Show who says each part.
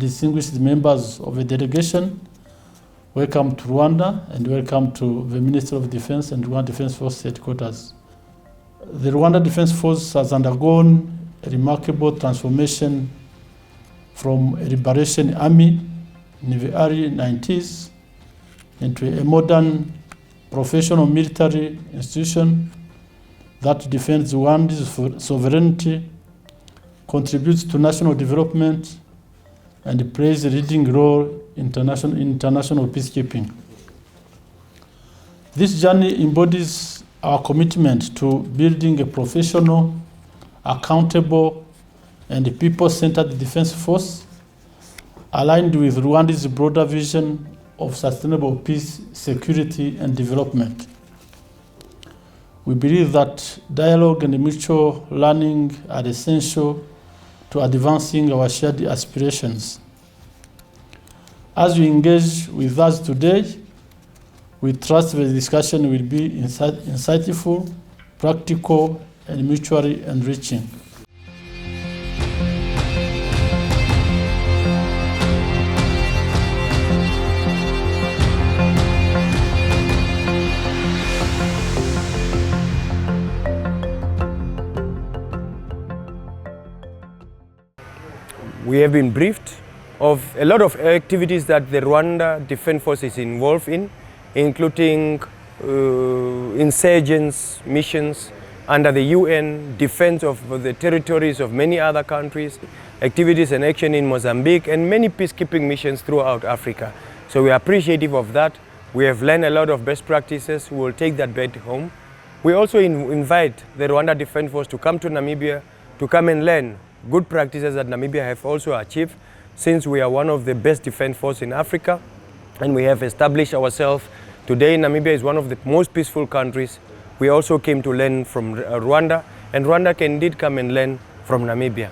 Speaker 1: distinguished members of the delegation, welcome to Rwanda and welcome to the Ministry of Defense and Rwanda Defense Force headquarters. The Rwanda Defense Force has undergone a remarkable transformation from a liberation army in the early 90s into a modern professional military institution that defends Rwanda's sovereignty, contributes to national development, and plays a leading role in international peacekeeping. This journey embodies our commitment to building a professional, accountable, and people-centered defense force aligned with Rwanda's broader vision of sustainable peace, security, and development. We believe that dialogue and mutual learning are essential to advancing our shared aspirations. As you engage with us today, we trust the discussion will be insightful, practical, and mutually enriching.
Speaker 2: We have been briefed of a lot of activities that the Rwanda Defense Force is involved in, including insurgents missions under the UN, defense of the territories of many other countries, activities and action in Mozambique, and many peacekeeping missions throughout Africa. So we are appreciative of that. We have learned a lot of best practices. We will take that back home. We also invite the Rwanda Defense Force to come to Namibia to come and learn good practices that Namibia have also achieved, since we are one of the best defense forces in Africa and we have established ourselves. Today Namibia is one of the most peaceful countries. We also came to learn from Rwanda, and Rwanda can indeed come and learn from Namibia.